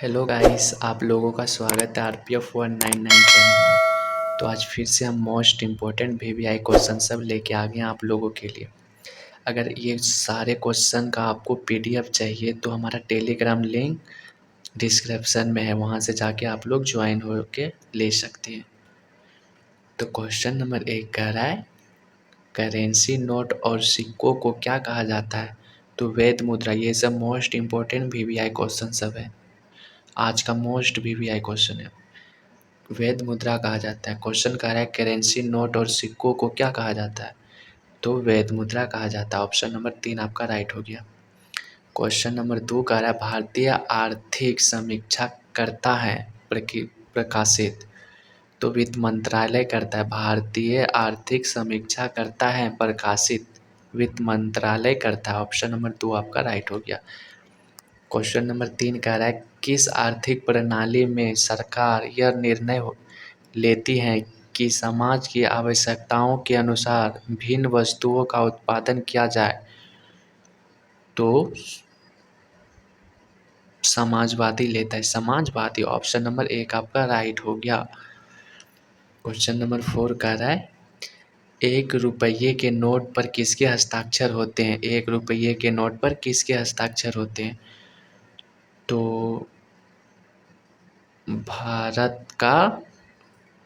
Hello guys, आप लोगों का स्वागत है RPF 199 चैनल में। तो आज फिर से हम मोस्ट इम्पोर्टेंट VVI क्वेश्चन सब लेके आ गए हैं आप लोगों के लिए। अगर ये सारे क्वेश्चन का आपको PDF चाहिए तो हमारा टेलीग्राम लिंक डिस्क्रिप्शन में है, वहाँ से जाके आप लोग ज्वाइन हो के ले सकते हैं। तो क्वेश्चन नंबर 1 कह रहा है, करेंसी नोट और सिक्कों को क्या कहा जाता है? तो वैध मुद्रा। ये सब मोस्ट इम्पोर्टेंट VVI क्वेश्चन सब है, आज का मोस्ट VVI क्वेश्चन है। वैध मुद्रा कहा जाता है। क्वेश्चन कह रहा है करेंसी नोट और सिक्कों को क्या कहा जाता है? तो वैध मुद्रा कहा जाता है। ऑप्शन नंबर 3 आपका राइट हो गया। क्वेश्चन नंबर 2 कह रहा है भारतीय आर्थिक समीक्षा करता है प्रकाशित। तो वित्त मंत्रालय करता है। भारतीय आर्थिक समीक्षा करता है प्रकाशित, वित्त मंत्रालय करता है। ऑप्शन नंबर 2 आपका राइट हो गया। क्वेश्चन नंबर 3 कह रहा है किस आर्थिक प्रणाली में सरकार यह निर्णय लेती है कि समाज की आवश्यकताओं के अनुसार भिन्न वस्तुओं का उत्पादन किया जाए? तो समाजवादी लेता है, समाजवादी। ऑप्शन नंबर 1 आपका राइट हो गया। क्वेश्चन नंबर 4 कह रहा है 1 रुपये के नोट पर किसके हस्ताक्षर होते हैं? 1 रुपये के नोट पर किसके हस्ताक्षर होते हैं? तो भारत का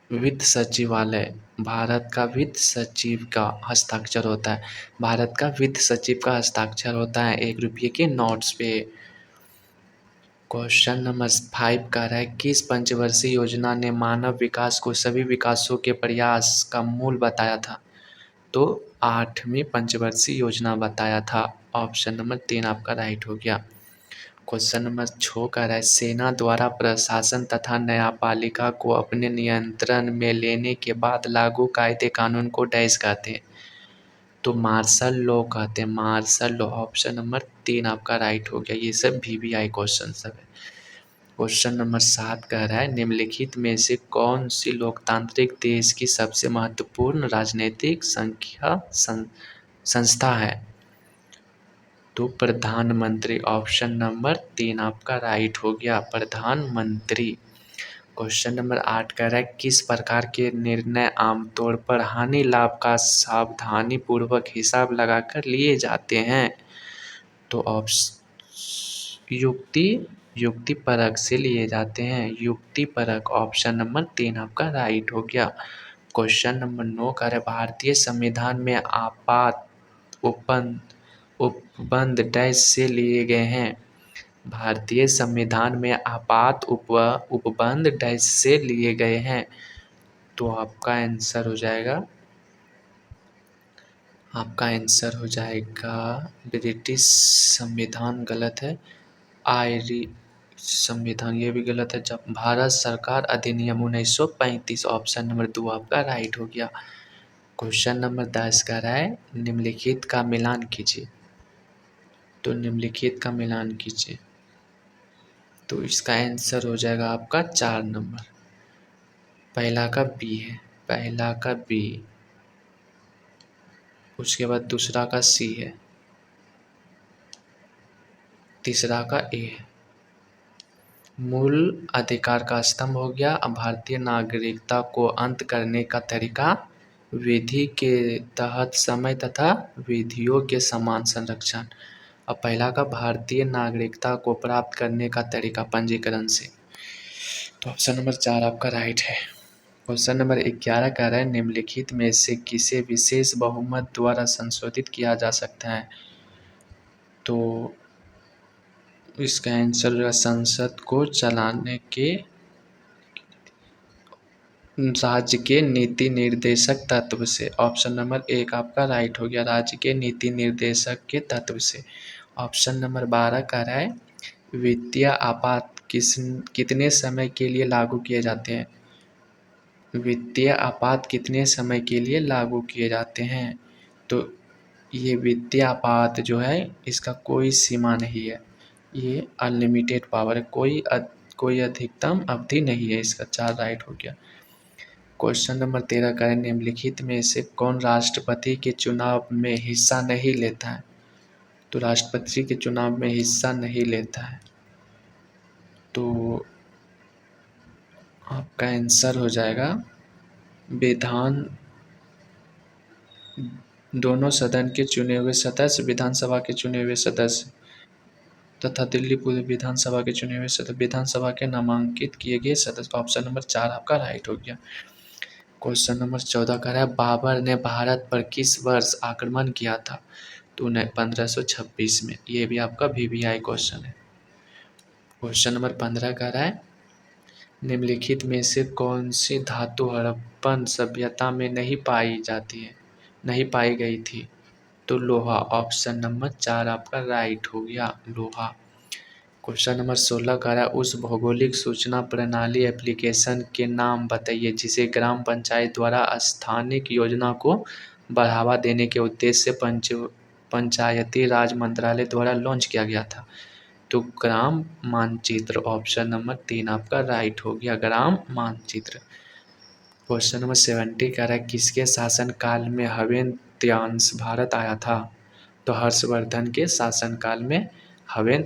वित्त सचिवालय, भारत का वित्त सचिव का हस्ताक्षर होता है। भारत का वित्त सचिव का हस्ताक्षर होता है 1 रुपये के नोट्स पे। क्वेश्चन नंबर 5 कह रहा है किस पंचवर्षीय योजना ने मानव विकास को सभी विकासों के प्रयास का मूल बताया था? तो 8वीं पंचवर्षीय योजना बताया था। ऑप्शन नंबर 3 आपका राइट हो गया। क्वेश्चन नंबर 6 कह रहा है सेना द्वारा प्रशासन तथा न्यायपालिका को अपने नियंत्रण में लेने के बाद लागू कायदे कानून को डैश कहते हैं? तो मार्शल लॉ कहते हैं, मार्शल लॉ। ऑप्शन नंबर 3 आपका राइट हो गया। ये सब VVI क्वेश्चन सब है। क्वेश्चन नंबर 7 कह रहा है निम्नलिखित में से कौन सी लोकतांत्रिक देश की सबसे महत्वपूर्ण राजनीतिक संस्था है? तो प्रधानमंत्री। ऑप्शन नंबर 3 आपका राइट हो गया, प्रधानमंत्री। क्वेश्चन नंबर 8 कह रहा है किस प्रकार के निर्णय आमतौर पर हानि लाभ का सावधानी पूर्वक हिसाब लगाकर लिए जाते हैं? तो युक्ति परक से लिए जाते हैं, युक्ति परक। ऑप्शन नंबर 3 आपका राइट हो गया। क्वेश्चन नंबर 9 कह रहा है भारतीय संविधान में आपात उपबंध डैश से लिए गए हैं? भारतीय संविधान में आपात उपबंध डैश से लिए गए हैं? तो आपका आंसर हो जाएगा, ब्रिटिश संविधान गलत है, आयरी संविधान ये भी गलत है। जब भारत सरकार अधिनियम 1935। ऑप्शन नंबर 2 आपका राइट हो गया। क्वेश्चन नंबर 10 कह रहा है निम्नलिखित का मिलान कीजिए। तो निम्नलिखित का मिलान कीजिए, तो इसका आंसर हो जाएगा आपका 4 नंबर। पहला का बी है, पहला का बी, उसके बाद दूसरा का सी है, तीसरा का ए है। मूल अधिकार का स्तंभ हो गया। अब भारतीय नागरिकता को अंत करने का तरीका, विधि के तहत समय तथा विधियों के समान संरक्षण। अब पहला का भारतीय नागरिकता को प्राप्त करने का तरीका पंजीकरण से। तो ऑप्शन नंबर 4 आपका राइट है। क्वेश्चन नंबर 11 कह रहा है निम्नलिखित में से किसे विशेष बहुमत द्वारा संशोधित किया जा सकता है? तो इसका आंसर संसद को चलाने के राज्य के नीति निर्देशक तत्व से। ऑप्शन नंबर 1 आपका राइट हो गया, राज्य के नीति निर्देशक के तत्व से। ऑप्शन नंबर 12 कह रहा है वित्तीय आपात कितने समय के लिए लागू किए जाते हैं? वित्तीय आपात कितने समय के लिए लागू किए जाते हैं? तो ये वित्तीय आपात जो है इसका कोई सीमा नहीं है, ये अनलिमिटेड पावर है, कोई अधिकतम अवधि नहीं है इसका। 4 राइट हो गया। क्वेश्चन नंबर 13 का है निम्नलिखित में से कौन राष्ट्रपति के चुनाव में हिस्सा नहीं लेता है? तो राष्ट्रपति के चुनाव में हिस्सा नहीं लेता है। तो आपका आंसर हो जाएगा विधान दोनों सदन के चुने हुए सदस्य, विधानसभा के चुने हुए सदस्य तथा दिल्ली पूर्व विधानसभा के चुने हुए सदस्य, विधानसभा के नामांकित किए गए सदस्य। ऑप्शन नंबर 4 आपका राइट हो गया। क्वेश्चन नंबर 14 का है बाबर ने भारत पर किस वर्ष आक्रमण किया था? तो 1526 में। ये भी आपका VVI क्वेश्चन है। क्वेश्चन नंबर 15 का है निम्नलिखित में से कौन सी धातु हड़प्पन सभ्यता में नहीं पाई गई थी? तो लोहा। ऑप्शन नंबर 4 आपका राइट हो गया, लोहा। क्वेश्चन नंबर 16 का है उस भौगोलिक सूचना प्रणाली एप्लीकेशन के नाम बताइए जिसे ग्राम पंचायत द्वारा स्थानिक योजना को बढ़ावा देने के उद्देश्य से पंचायती राज मंत्रालय द्वारा लॉन्च किया गया था। तो ग्राम मानचित्र। ऑप्शन नंबर 3 आपका राइट हो गया, ग्राम मानचित्र। क्वेश्चन नंबर 70 कह रहा है किसके शासन काल में हवेन भारत आया था? तो हर्षवर्धन के शासन काल में हवेन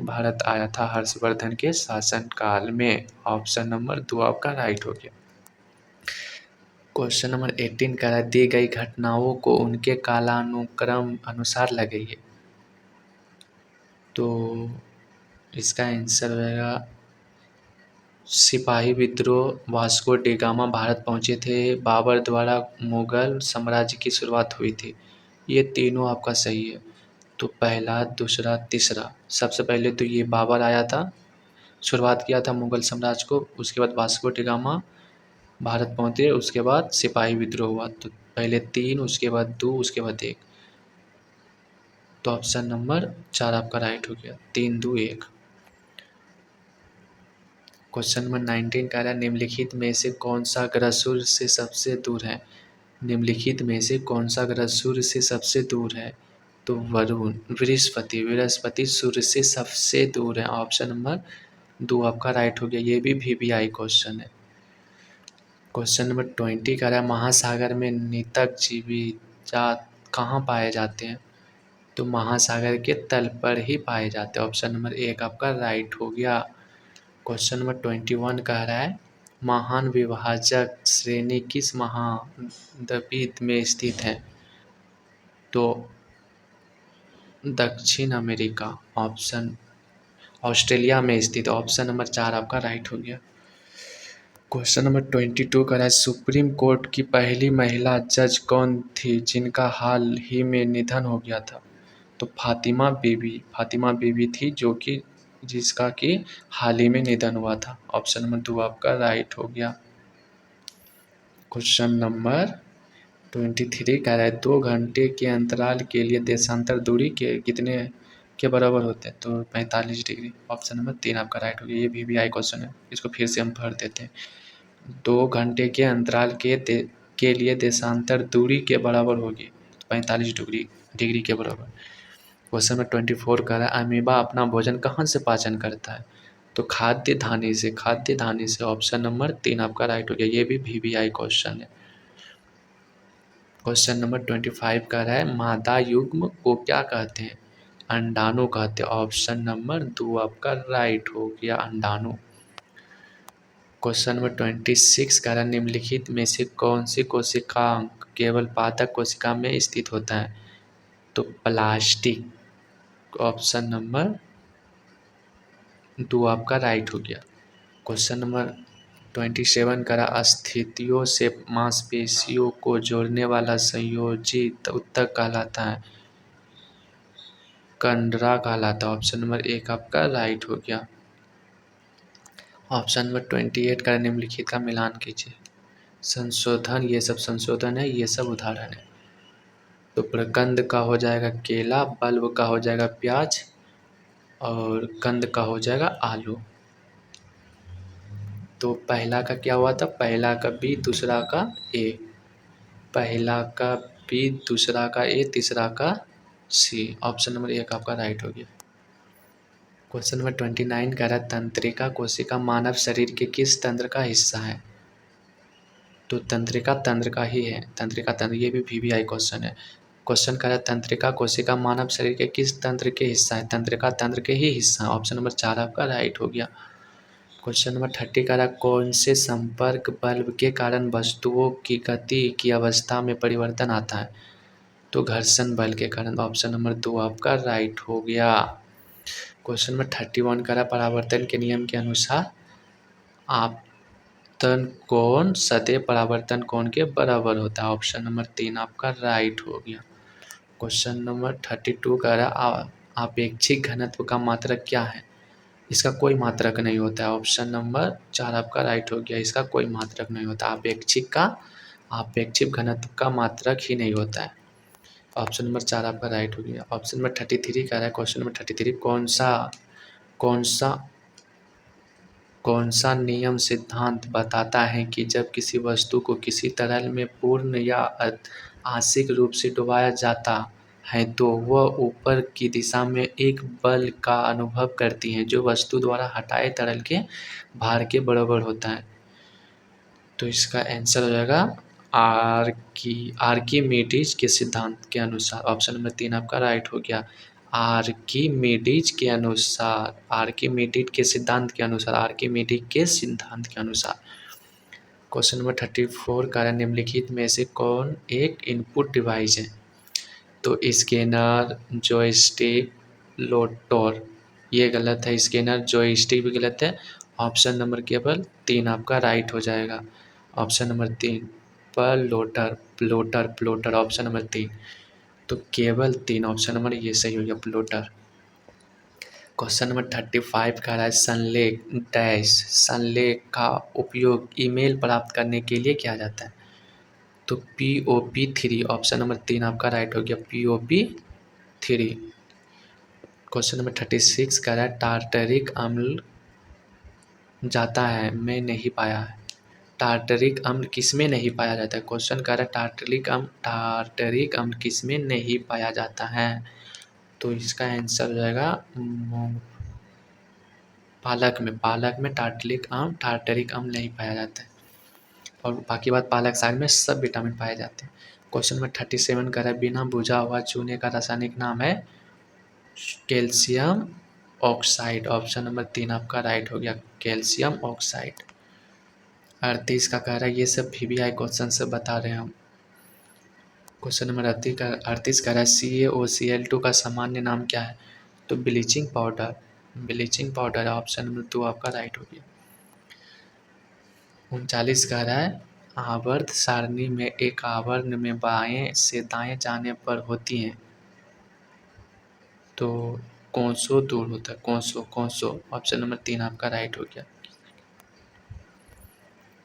भारत आया था, हर्षवर्धन के शासन काल में। ऑप्शन नंबर 2 आपका राइट हो गया। क्वेश्चन नंबर 18 कह रहा है दी गई घटनाओं को उनके कालानुक्रम अनुसार लगाइए। तो इसका आंसर रहेगा सिपाही विद्रोह, वास्को डी गामा भारत पहुंचे थे, बाबर द्वारा मुगल साम्राज्य की शुरुआत हुई थी। ये तीनों आपका सही है। तो पहला, दूसरा, तीसरा। सबसे पहले तो ये बाबर आया था, शुरुआत किया था मुगल साम्राज्य को, उसके बाद वास्को डी गामा भारत पहुंचे, उसके बाद सिपाही विद्रोह हुआ। तो पहले 3, उसके बाद 2, उसके बाद 1। तो ऑप्शन नंबर 4 आपका राइट हो गया, 3, 2, 1। क्वेश्चन नंबर 19 कह रहा है निम्नलिखित में से कौन सा ग्रह सूर्य से सबसे दूर है? निम्नलिखित में से कौन सा ग्रह सूर्य से सबसे दूर है? तो वरुण, बृहस्पति सूर्य से सबसे दूर है। ऑप्शन नंबर 2 आपका राइट हो गया। ये भी VVI क्वेश्चन है। क्वेश्चन नंबर 20 कह रहा है महासागर में नितक जीवित जात कहाँ पाए जाते हैं? तो महासागर के तल पर ही पाए जाते हैं। ऑप्शन नंबर 1 आपका राइट हो गया। क्वेश्चन नंबर 21 कह रहा है महान विभाजक श्रेणी किस महाद्वीप में स्थित है? तो दक्षिण अमेरिका। ऑस्ट्रेलिया में स्थित। ऑप्शन नंबर 4 आपका राइट हो गया। क्वेश्चन नंबर 22 कह रहा है सुप्रीम कोर्ट की पहली महिला जज कौन थी जिनका हाल ही में निधन हो गया था? तो फातिमा बीबी थी जिसका कि हाल ही में निधन हुआ था। ऑप्शन नंबर 2 आपका राइट हो गया। क्वेश्चन नंबर 23 कह रहा है 2 घंटे के अंतराल के लिए देशांतर दूरी के कितने के बराबर होते हैं? तो 45 डिग्री। ऑप्शन नंबर 3 आपका राइट हो गया। ये VVI क्वेश्चन है, इसको फिर से हम पढ़ देते हैं। 2 घंटे के अंतराल के लिए देशांतर दूरी के बराबर होगी 45 डिग्री के बराबर। क्वेश्चन नंबर 24 कह रहा है अमीबा अपना भोजन कहाँ से पाचन करता है? तो खाद्य धानी से। ऑप्शन नंबर 3 आपका राइट हो गया। ये भी VVI क्वेश्चन है। क्वेश्चन नंबर 25 कह रहा है मादा युग्म को क्या कहते हैं? अंडाणु कहते हैं। ऑप्शन नंबर 2 आपका राइट हो गया, अंडाणु। क्वेश्चन नंबर 26 कह रहा है निम्नलिखित में से कौन सी कोशिकांग केवल पादप कोशिका में स्थित होता है? तो प्लास्टिक। ऑप्शन नंबर 2 आपका राइट हो गया। क्वेश्चन नंबर 27 करा अस्थियों से मांसपेशियों को जोड़ने वाला संयोजित ऊतक कहलाता है? कंडरा कहलाता है। ऑप्शन नंबर 1 आपका राइट हो गया। ऑप्शन नंबर 28 का निम्नलिखित का मिलान कीजिए। संशोधन, ये सब संशोधन है, ये सब उदाहरण है। तो प्रकंद का हो जाएगा केला, बल्ब का हो जाएगा प्याज और कंद का हो जाएगा आलू। तो पहला का क्या हुआ था? पहला का बी, दूसरा का ए। पहला का बी, दूसरा का ए, तीसरा का सी। ऑप्शन नंबर 1 आपका राइट हो गया। क्वेश्चन नंबर 29 कह रहा है तंत्रिका कोशिका मानव शरीर के किस तंत्र का हिस्सा है? तो तंत्रिका तंत्र का ही है, तंत्रिका तंत्र। ये भी VVI क्वेश्चन है। क्वेश्चन कह रहा है तंत्रिका कोशिका मानव शरीर के किस तंत्र के हिस्सा है? तंत्रिका तंत्र के ही हिस्सा। ऑप्शन नंबर 4 आपका राइट हो गया। क्वेश्चन नंबर 30 कह रहा है कौन से संपर्क बल्ब के कारण वस्तुओं की गति की अवस्था में परिवर्तन आता है? तो घर्षण बल के कारण। ऑप्शन नंबर 2 आपका राइट हो गया। क्वेश्चन नंबर 31 कह रहा है परावर्तन के नियम के अनुसार आपतन कोण सदैव परावर्तन कोण के बराबर होता है। ऑप्शन नंबर 3 आपका राइट हो गया। क्वेश्चन नंबर 32 कह रहा है आपेक्षिक घनत्व का मात्रक क्या है? इसका कोई मात्रक नहीं होता है। ऑप्शन नंबर 4 आपका राइट हो गया। इसका कोई मात्रक नहीं होता। आपेक्षिक घनत्व का मात्रक ही नहीं होता है। ऑप्शन नंबर 4 आपका राइट हो गया। ऑप्शन नंबर 33 कह रहा है क्वेश्चन नंबर 33 कौन सा कौन सा नियम सिद्धांत बताता है कि जब किसी वस्तु को किसी तरल में पूर्ण या आंशिक रूप से डुबाया जाता है तो वह ऊपर की दिशा में एक बल का अनुभव करती है जो वस्तु द्वारा हटाए तरल के भार के बराबर होता है। तो इसका आंसर हो जाएगा आर्किमिडीज के सिद्धांत के अनुसार। ऑप्शन नंबर 3 आपका राइट हो गया। आर्किमिडीज के अनुसार, आर्किमिडीज के सिद्धांत के अनुसार, आर्किमिडीज के सिद्धांत के अनुसार। क्वेश्चन नंबर 34 कह रहा है निम्नलिखित में से कौन एक इनपुट डिवाइस है? तो स्कैनर, जॉयस्टिक, लोटोर। ये गलत है। स्कैनर जॉयस्टिक भी गलत है। ऑप्शन नंबर केवल 3 आपका राइट हो जाएगा। Option number 3 plotter option number 3। तो केवल 3 ऑप्शन नंबर ये सही हो गया प्लोटर। क्वेश्चन नंबर 35 कह रहा है संलेख का उपयोग ईमेल प्राप्त करने के लिए किया जाता है। तो POP3 ऑप्शन नंबर 3 आपका राइट हो गया। POP3। क्वेश्चन नंबर 36 कह रहा है टार्टरिक अम्ल जाता है मैं नहीं पाया है। टार्टरिक अम्ल किस में नहीं पाया जाता है? क्वेश्चन कह रहा है टार्टरिक अम्ल किस में नहीं पाया जाता है? तो इसका आंसर हो जाएगा पालक में टार्टरिक अम्ल नहीं पाया जाता है। और बाकी बात पालक साग में सब विटामिन पाए जाते हैं। क्वेश्चन नंबर 37 कह रहा है बिना बुझा हुआ चूने का रासायनिक नाम है कैल्शियम ऑक्साइड। ऑप्शन नंबर 3 आपका राइट हो गया कैल्शियम ऑक्साइड। 38 का कह रहा है ये सब VBI क्वेश्चन से बता रहे हैं हम। क्वेश्चन नंबर 38 कह रहा है CaOCl2 का सामान्य नाम क्या है? तो ब्लीचिंग पाउडर। ऑप्शन नंबर 2 आपका राइट हो गया। 39 कह रहा है आवर्त सारणी में एक आवरण में बाएं से दाएं जाने पर होती हैं तो कोसों दूर होता है। कोसों। ऑप्शन नंबर 3 आपका राइट हो गया।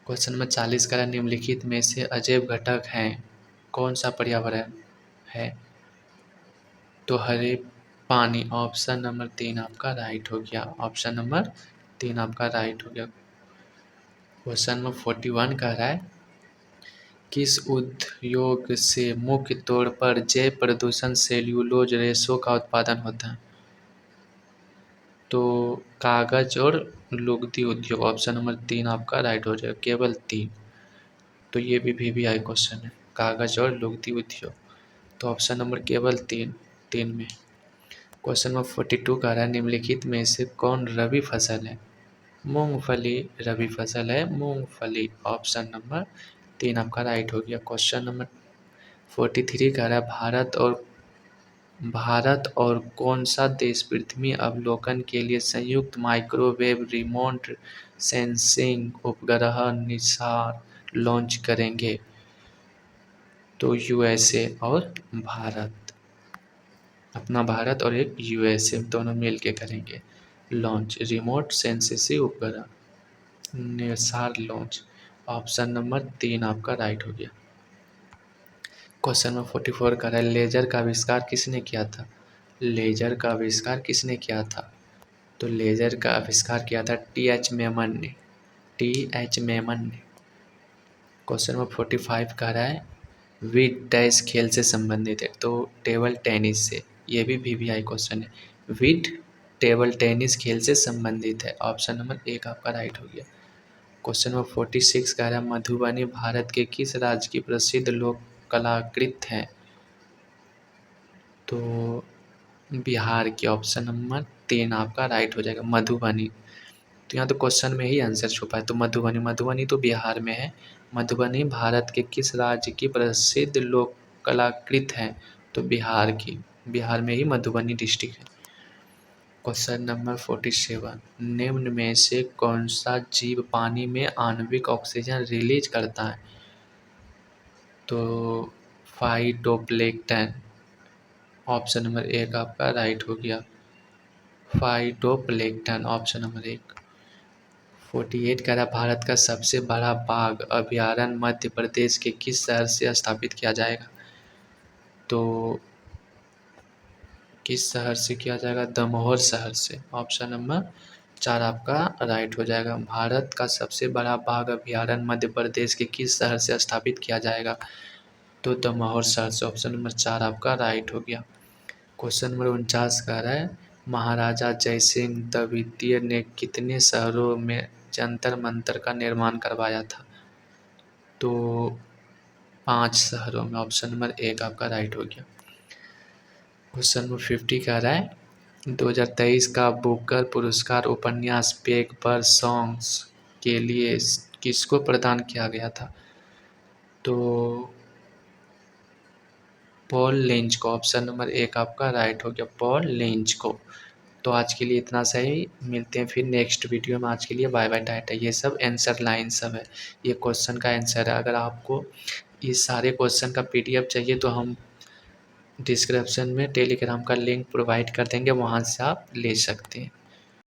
क्वेश्चन नंबर 40 कह रहा है निम्नलिखित में से अजैव घटक हैं कौन सा पर्यावरण है? तो हरे पानी। ऑप्शन नंबर 3 आपका राइट हो गया। ऑप्शन नंबर 3 आपका राइट हो गया। क्वेश्चन नंबर 41 कह रहा है किस उद्योग से मुख्य तौर पर जैव प्रदूषण सेल्यूलोज रेशों का उत्पादन होता है? तो कागज और लुगदी उद्योग। ऑप्शन नंबर 3 आपका राइट हो जाएगा। केवल 3। तो ये भी VBI क्वेश्चन है कागज और लुगदी उद्योग। तो ऑप्शन नंबर केवल 3 में। क्वेश्चन नंबर 42 कह रहा है निम्नलिखित में से कौन रबी फसल है? मूंगफली रबी फसल है मूंगफली। ऑप्शन नंबर 3 आपका राइट हो गया। क्वेश्चन नंबर 43 कह रहा है भारत और कौन सा देश पृथ्वी अवलोकन के लिए संयुक्त माइक्रोवेव रिमोट सेंसिंग उपग्रह निसार लॉन्च करेंगे? तो USA और भारत। अपना भारत और एक USA दोनों मिल के करेंगे लॉन्च रिमोट सेंसिंग उपग्रह निसार लॉन्च। ऑप्शन नंबर 3 आपका राइट हो गया। क्वेश्चन नंबर 44 का है लेजर का आविष्कार किसने किया था? लेजर का आविष्कार किसने किया था? तो लेजर का आविष्कार किया था TH मेमन ने। क्वेश्चन नंबर 45 कह रहा है विद डैश खेल से संबंधित है तो टेबल टेनिस से। ये भी VBI क्वेश्चन है। विद टेबल टेनिस खेल से संबंधित है। ऑप्शन नंबर 1 आपका राइट हो गया। क्वेश्चन नंबर 46 कह रहा है मधुबनी भारत के किस राज्य की प्रसिद्ध लोक कलाकृत है? तो बिहार की ऑप्शन नंबर 3 आपका राइट हो जाएगा, मधुबनी। तो यहाँ तो क्वेश्चन में ही आंसर छुपा है, तो मधुबनी, मधुबनी तो बिहार में है। मधुबनी भारत के किस राज्य की प्रसिद्ध लोक कलाकृत है? तो बिहार की, बिहार में ही मधुबनी डिस्ट्रिक्ट है। क्वेश्चन नंबर 47, निम्न में से कौन सा जीव पानी में आणविक ऑक्सीजन रिलीज करता है? तो फाइटोप्लैंक्टन, ऑप्शन नंबर 1 आपका राइट हो गया, फाइटोप्लैंक्टन ऑप्शन नंबर 1। 48 कह रहा भारत का सबसे बड़ा बाघ अभयारण्य मध्य प्रदेश के किस शहर से स्थापित किया जाएगा? तो किस शहर से किया जाएगा? दमोह शहर से, ऑप्शन नंबर 4 आपका राइट हो जाएगा। भारत का सबसे बड़ा बाघ अभयारण्य मध्य प्रदेश के किस शहर से स्थापित किया जाएगा? तो दमोह शहर से, ऑप्शन नंबर 4 आपका राइट हो गया। क्वेश्चन नंबर 49 कह रहा है महाराजा जयसिंह द्वितीय ने कितने शहरों में जंतर मंतर का निर्माण करवाया था? तो 5 शहरों में, ऑप्शन नंबर 1 आपका राइट हो गया। क्वेश्चन नंबर 50 कह रहा है 2023 का बुकर पुरस्कार उपन्यास पेग पर सॉन्ग्स के लिए किसको प्रदान किया गया था? तो पॉल लिंच को, ऑप्शन नंबर 1 आपका राइट हो गया, पॉल लिंच को। तो आज के लिए इतना सही, मिलते हैं फिर नेक्स्ट वीडियो में। आज के लिए बाय बाय टाटा। ये सब आंसर लाइन सब है, ये क्वेश्चन का आंसर है। अगर आपको ये सारे क्वेश्चन का पीडीएफ चाहिए तो हम डिस्क्रिप्शन में टेलीग्राम का लिंक प्रोवाइड कर देंगे, वहाँ से आप ले सकते हैं।